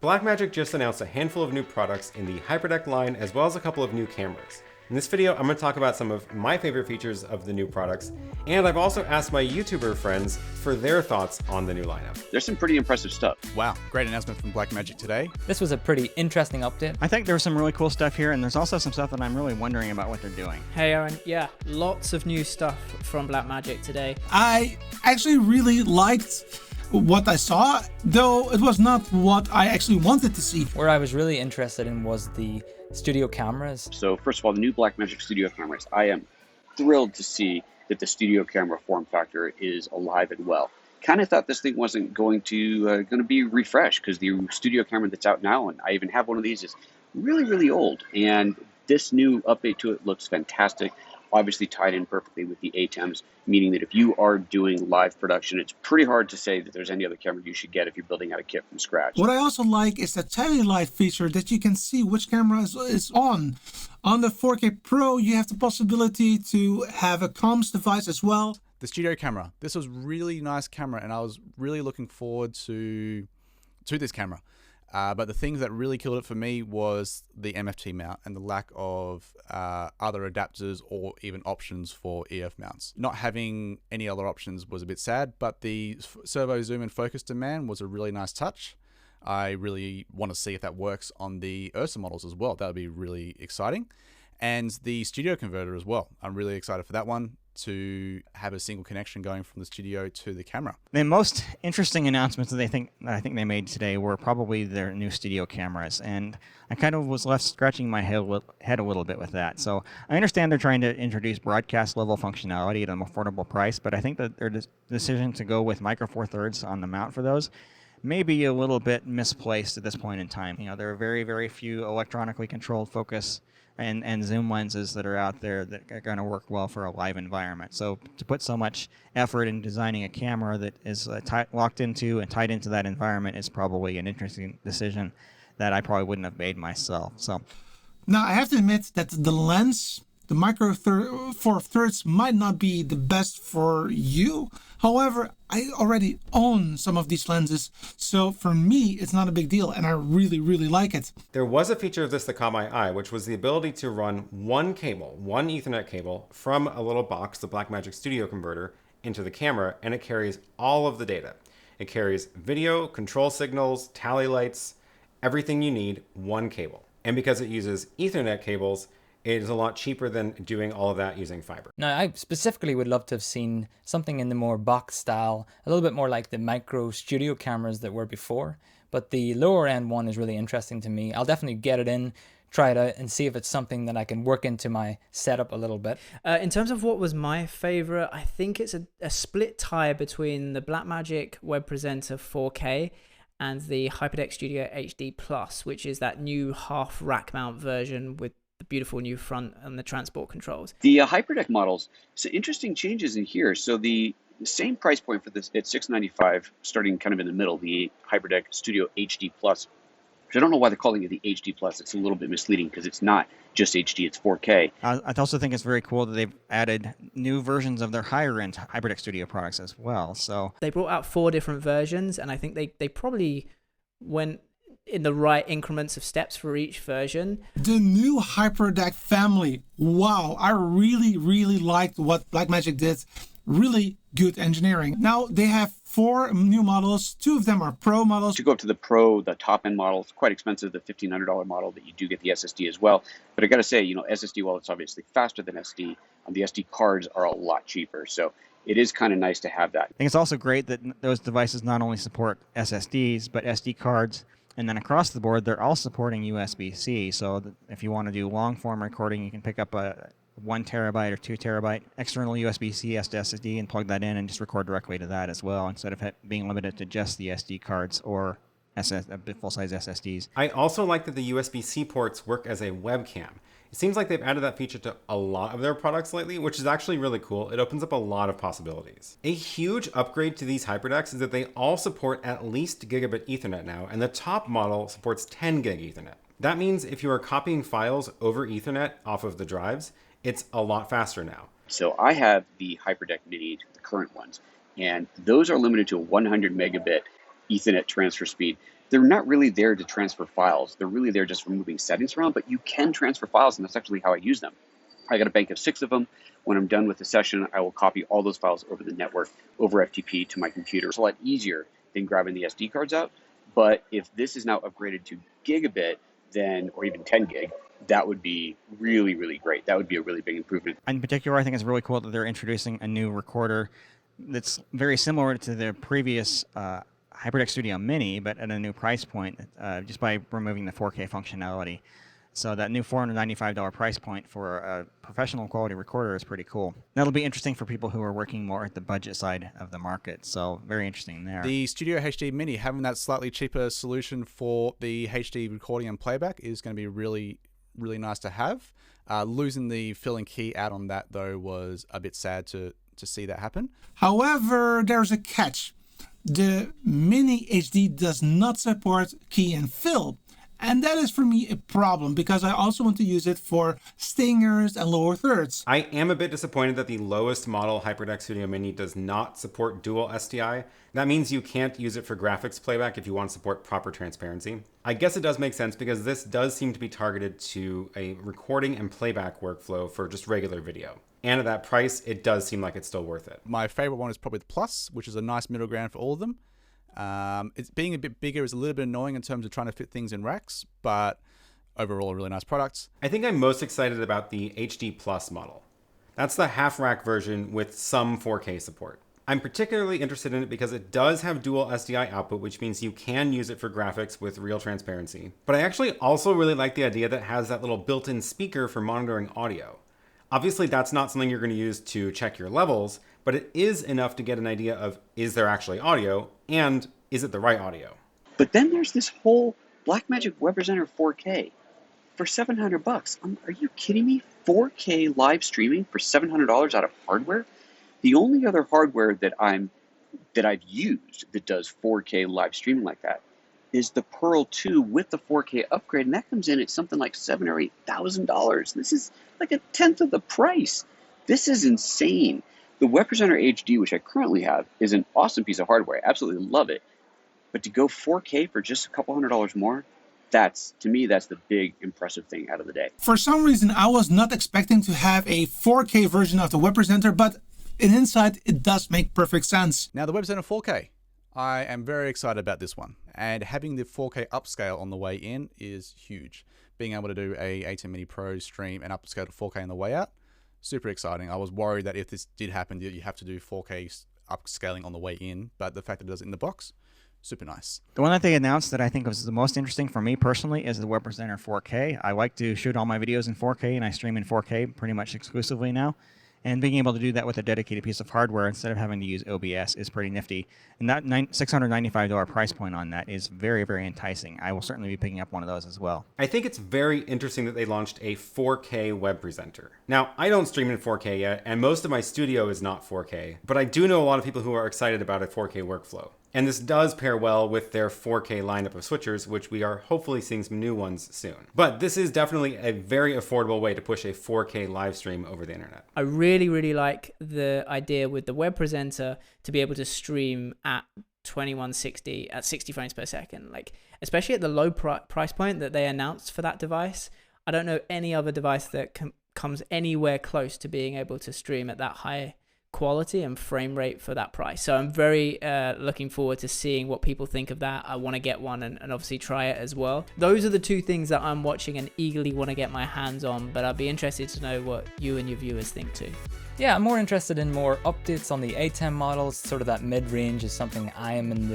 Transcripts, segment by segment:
Blackmagic just announced a handful of new products in the HyperDeck line, as well as a couple of new cameras. In this video, I'm going to talk about some of my favorite features of the new products, and I've also asked my YouTuber friends for their thoughts on the new lineup. There's some pretty impressive stuff. Wow, great announcement from Blackmagic today. This was a pretty interesting update. I think there's some really cool stuff here, and there's also some stuff that I'm really wondering about what they're doing. Hey Aaron, yeah, lots of new stuff from Blackmagic today. I actually really liked what I saw, though it was not what I actually wanted to see. Where I was really interested in was the studio cameras. So first of all, the new Blackmagic studio cameras. I am thrilled to see that the studio camera form factor is alive and well. Kind of thought this thing wasn't going to be refreshed, because the studio camera that's out now, and I even have one of these, is really, really old. And this new update to it looks fantastic. Obviously tied in perfectly with the ATEMs, meaning that if you are doing live production, it's pretty hard to say that there's any other camera you should get if you're building out a kit from scratch. What I also like is the tally light feature, that you can see which camera is on. On the 4K Pro, you have the possibility to have a comms device as well. The studio camera. This was really nice camera, and I was really looking forward to this camera. But the things that really killed it for me was the MFT mount and the lack of other adapters or even options for EF mounts. Not having any other options was a bit sad, but the servo zoom and focus demand was a really nice touch. I really want to see if that works on the Ursa models as well. That would be really exciting. And the studio converter as well. I'm really excited for that one, to have a single connection going from the studio to the camera. The most interesting announcements that I think they made today were probably their new studio cameras, and I kind of was left scratching my head a little bit with that. So I understand they're trying to introduce broadcast level functionality at an affordable price, but I think that their decision to go with Micro Four Thirds on the mount for those may be a little bit misplaced at this point in time. You know, there are very, very few electronically controlled focus and zoom lenses that are out there that are going to work well for a live environment. So to put so much effort in designing a camera that is locked into and tied into that environment is probably an interesting decision that I probably wouldn't have made myself. So now I have to admit that the lens, the Micro Four Thirds, might not be the best for you. However, I already own some of these lenses, so for me, it's not a big deal, and I really, really like it. There was a feature of this that caught my eye, which was the ability to run one Ethernet cable from a little box, the Blackmagic Studio Converter, into the camera, and it carries all of the data. It carries video, control signals, tally lights, everything you need, one cable. And because it uses Ethernet cables, it is a lot cheaper than doing all of that using fiber. Now, I specifically would love to have seen something in the more box style, a little bit more like the micro studio cameras that were before. But the lower end one is really interesting to me. I'll definitely get it in, try it out, and see if it's something that I can work into my setup a little bit. In terms of what was my favorite, I think it's a split tie between the Blackmagic Web Presenter 4K and the HyperDeck Studio HD Plus, which is that new half rack mount version with the beautiful new front and the transport controls. The HyperDeck models, so interesting changes in here. So the same price point for this at $695, starting kind of in the middle, the HyperDeck Studio HD Plus. Which I don't know why they're calling it the HD Plus. It's a little bit misleading because it's not just HD, it's 4K. I also think it's very cool that they've added new versions of their higher-end HyperDeck Studio products as well. So they brought out 4 different versions, and I think they probably went in the right increments of steps for each version. The new HyperDeck family. Wow, I really, really liked what Blackmagic did. Really good engineering. Now they have 4 new models. 2 of them are Pro models. To go up to the Pro, the top-end model, it's quite expensive, the $1,500 model, that you do get the SSD as well. But I got to say, SSD, while it's obviously faster than SD, the SD cards are a lot cheaper. So it is kind of nice to have that. I think it's also great that those devices not only support SSDs, but SD cards. And then across the board, they're all supporting USB-C. So if you want to do long-form recording, you can pick up a 1 terabyte or 2 terabyte external USB-C SSD and plug that in and just record directly to that as well, instead of being limited to just the SD cards or full-size SSDs. I also like that the USB-C ports work as a webcam. It seems like they've added that feature to a lot of their products lately, which is actually really cool. It opens up a lot of possibilities. A huge upgrade to these HyperDecks is that they all support at least gigabit Ethernet now, and the top model supports 10 gig Ethernet. That means if you are copying files over Ethernet off of the drives, it's a lot faster now. So I have the HyperDeck Mini, the current ones, and those are limited to a 100 megabit Ethernet transfer speed. they're not really there to transfer files. They're really there just for moving settings around, but you can transfer files, and that's actually how I use them. I got a bank of 6 of them. When I'm done with the session, I will copy all those files over the network, over FTP to my computer. It's a lot easier than grabbing the SD cards out. But if this is now upgraded to gigabit, then, or even 10 gig, that would be really, really great. That would be a really big improvement. In particular, I think it's really cool that they're introducing a new recorder that's very similar to their previous HyperDeck Studio Mini, but at a new price point, just by removing the 4K functionality. So that new $495 price point for a professional quality recorder is pretty cool. That'll be interesting for people who are working more at the budget side of the market. So very interesting there. The Studio HD Mini, having that slightly cheaper solution for the HD recording and playback, is going to be really, really nice to have. Losing the fill and key out on that, though, was a bit sad to see that happen. However, there's a catch. The Mini HD does not support key and fill. And that is for me a problem because I also want to use it for stingers and lower thirds. I am a bit disappointed that the lowest model HyperDeck Studio Mini does not support dual SDI. That means you can't use it for graphics playback if you want to support proper transparency. I guess it does make sense because this does seem to be targeted to a recording and playback workflow for just regular video. And at that price, it does seem like it's still worth it. My favorite one is probably the Plus, which is a nice middle ground for all of them. It's being a bit bigger is a little bit annoying in terms of trying to fit things in racks, but overall a really nice product. I think I'm most excited about the HD Plus model. That's the half rack version with some 4K support. I'm particularly interested in it because it does have dual SDI output, which means you can use it for graphics with real transparency. But I actually also really like the idea that it has that little built-in speaker for monitoring audio. Obviously, that's not something you're going to use to check your levels, but it is enough to get an idea of, is there actually audio, and is it the right audio? But then there's this whole Blackmagic Web Presenter 4K for $700. Are you kidding me? 4K live streaming for $700 out of hardware? The only other hardware that I've used that does 4K live streaming like that is the Pearl 2 with the 4K upgrade, and that comes in at something like $7,000 or $8,000. This is like a tenth of the price. This is insane. The Web Presenter HD, which I currently have, is an awesome piece of hardware. I absolutely love it. But to go 4K for just a couple $100 more, to me, that's the big impressive thing out of the day. For some reason, I was not expecting to have a 4K version of the Web Presenter, but in hindsight, it does make perfect sense. Now the Web Presenter 4K. I am very excited about this one, and having the 4K upscale on the way in is huge. Being able to do a ATEM Mini Pro stream and upscale to 4K on the way out, super exciting. I was worried that if this did happen, you have to do 4K upscaling on the way in, but the fact that it does it in the box, super nice. The one that they announced that I think was the most interesting for me personally is the Web Presenter 4K. I like to shoot all my videos in 4K, and I stream in 4K pretty much exclusively now. And being able to do that with a dedicated piece of hardware instead of having to use OBS is pretty nifty. And that $695 price point on that is very, very enticing. I will certainly be picking up one of those as well. I think it's very interesting that they launched a 4K web presenter. Now, I don't stream in 4K yet, and most of my studio is not 4K, but I do know a lot of people who are excited about a 4K workflow. And this does pair well with their 4K lineup of switchers, which we are hopefully seeing some new ones soon. But this is definitely a very affordable way to push a 4K live stream over the internet. I really, really like the idea with the Web Presenter to be able to stream at 2160 at 60 frames per second. Like, especially at the low price point that they announced for that device. I don't know any other device that comes anywhere close to being able to stream at that high quality and frame rate for that price. So I'm very looking forward to seeing what people think of that. I want to get one and obviously try it as well. Those are the two things that I'm watching and eagerly want to get my hands on, but I'd be interested to know what you and your viewers think too. Yeah, I'm more interested in more updates on the ATEM models. Sort of that mid-range is something I am in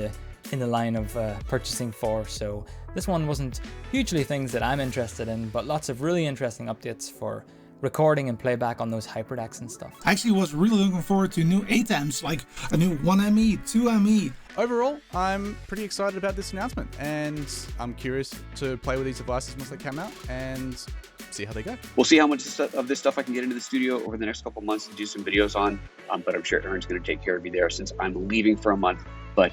the line of purchasing for. So this one wasn't hugely things that I'm interested in, but lots of really interesting updates for recording and playback on those HyperDecks and stuff. I actually was really looking forward to new ATEMs, like a new 1ME, 2ME. Overall, I'm pretty excited about this announcement, and I'm curious to play with these devices once they come out and see how they go. We'll see how much of this stuff I can get into the studio over the next couple months to do some videos on, but I'm sure Aaron's going to take care of me there since I'm leaving for a month. But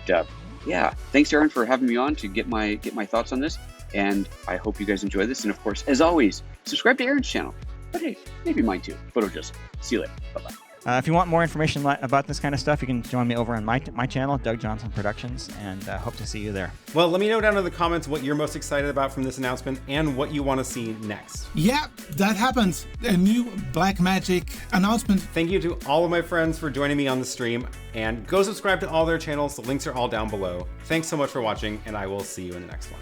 yeah, thanks Aaron for having me on to get my thoughts on this, and I hope you guys enjoy this. And of course, as always, subscribe to Aaron's channel. But hey, maybe mine too. PhotoJoes. See you later. Bye-bye. If you want more information about this kind of stuff, you can join me over on my channel, Doug Johnson Productions, and hope to see you there. Well, let me know down in the comments what you're most excited about from this announcement and what you want to see next. Yeah, that happens. A new Blackmagic announcement. Thank you to all of my friends for joining me on the stream, and go subscribe to all their channels. The links are all down below. Thanks so much for watching, and I will see you in the next one.